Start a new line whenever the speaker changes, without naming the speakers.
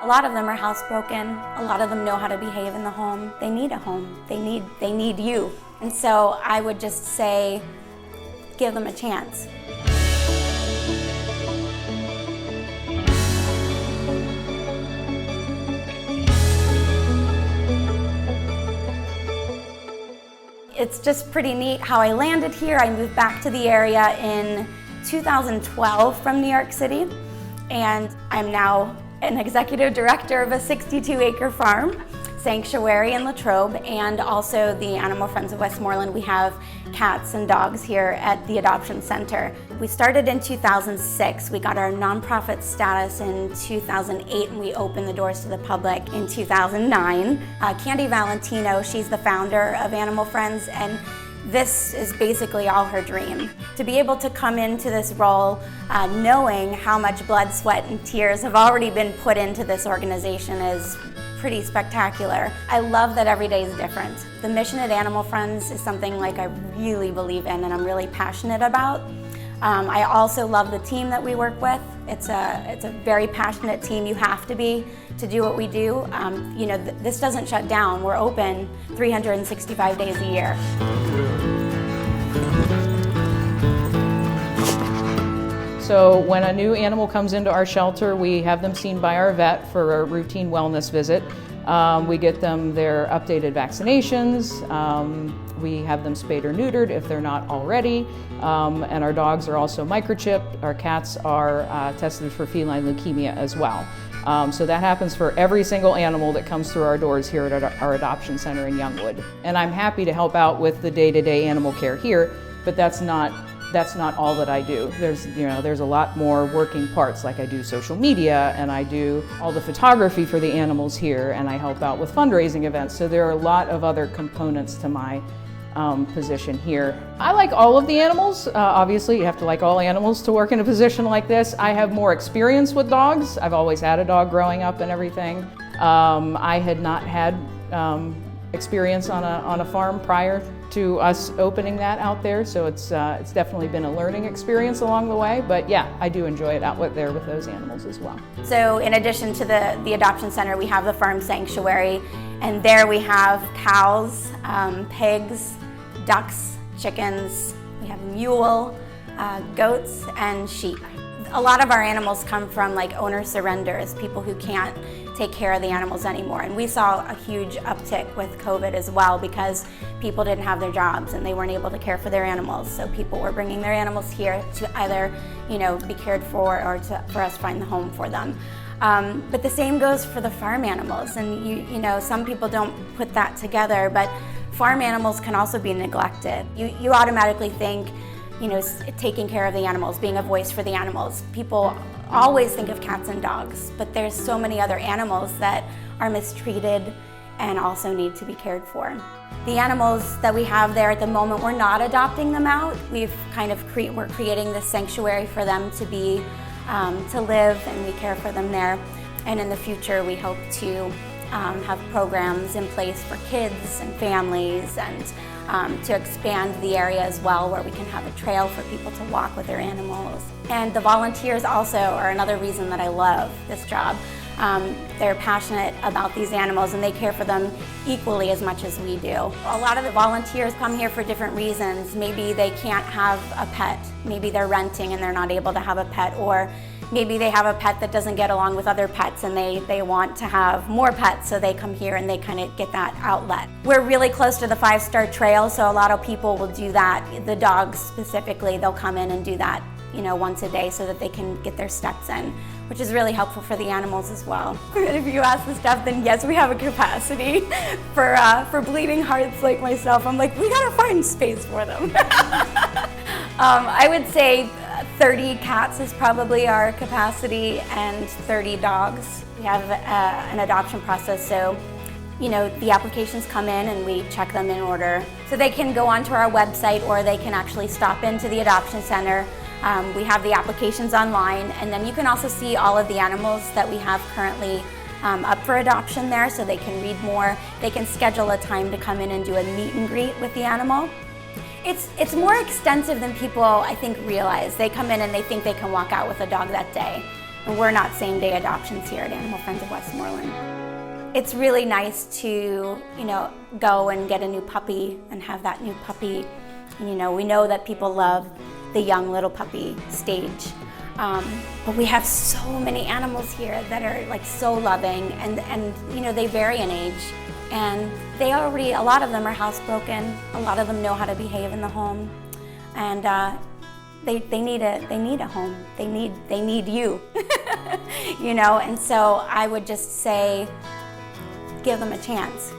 A lot of them are housebroken. A lot of them know how to behave in the home. They need a home. They need you. And so I would just say, give them a chance. It's just pretty neat how I landed here. I moved back to the area in 2012 from New York City, and I'm now an executive director of a 62-acre farm sanctuary in Latrobe, and also the Animal Friends of Westmoreland. We have cats and dogs here at the adoption center. We started in 2006. We got our nonprofit status in 2008, and we opened the doors to the public in 2009. Candy Valentino, she's the founder of Animal Friends, and this is basically all her dream. To be able to come into this role knowing how much blood, sweat, and tears have already been put into this organization is pretty spectacular. I love that every day is different. The mission at Animal Friends is something like I really believe in and I'm really passionate about. I also love the team that we work with. It's a very passionate team. You have to be to do what we do. You know, this doesn't shut down. We're open 365 days a year.
So when a new animal comes into our shelter, we have them seen by our vet for a routine wellness visit. We get them their updated vaccinations. We have them spayed or neutered if they're not already. And our dogs are also microchipped. Our cats are tested for feline leukemia as well. So that happens for every single animal that comes through our doors here at our adoption center in Youngwood. And I'm happy to help out with the day-to-day animal care here, but that's not all that I do. There's a lot more working parts, like I do social media and I do all the photography for the animals here, and I help out with fundraising events. So there are a lot of other components to my position here. I like all of the animals. Obviously, you have to like all animals to work in a position like this. I have more experience with dogs. I've always had a dog growing up and everything. I had not had experience on a farm prior to us opening that out there, so it's definitely been a learning experience along the way, but yeah, I do enjoy it out there with those animals as well.
So in addition to the adoption center, we have the farm sanctuary, and there we have cows, pigs, ducks, chickens, we have mule, goats, and sheep. A lot of our animals come from like owner surrenders, people who can't take care of the animals anymore. And we saw a huge uptick with COVID as well because people didn't have their jobs and they weren't able to care for their animals. So people were bringing their animals here to either, be cared for or for us to find the home for them. But the same goes for the farm animals. And some people don't put that together, but farm animals can also be neglected. You automatically think, taking care of the animals, being a voice for the animals. People always think of cats and dogs, but there's so many other animals that are mistreated and also need to be cared for. The animals that we have there at the moment, we're not adopting them out. We're creating this sanctuary for them to be, to live, and we care for them there. And in the future, we hope to have programs in place for kids and families, and to expand the area as well, where we can have a trail for people to walk with their animals. And the volunteers also are another reason that I love this job. They're passionate about these animals and they care for them equally as much as we do. A lot of the volunteers come here for different reasons. Maybe they can't have a pet. Maybe they're renting and they're not able to have a pet, or maybe they have a pet that doesn't get along with other pets and they want to have more pets, so they come here and they kind of get that outlet. We're really close to the 5-star trail, so a lot of people will do that. The dogs specifically, they'll come in and do that once a day so that they can get their steps in, which is really helpful for the animals as well. If you ask the staff, then yes, we have a capacity for bleeding hearts like myself. I'm like, we gotta find space for them. I would say 30 cats is probably our capacity and 30 dogs. We have an adoption process, so the applications come in and we check them in order. So they can go onto our website or they can actually stop into the adoption center. We have the applications online, and then you can also see all of the animals that we have currently up for adoption there, so they can read more. They can schedule a time to come in and do a meet and greet with the animal. It's more extensive than people, I think, realize. They come in and they think they can walk out with a dog that day. And we're not same-day adoptions here at Animal Friends of Westmoreland. It's really nice to, go and get a new puppy and have that new puppy. We know that people love the young little puppy stage. But we have so many animals here that are like so loving, and they vary in age. And a lot of them are housebroken. A lot of them know how to behave in the home, and they need a home. They need you, And so I would just say, give them a chance.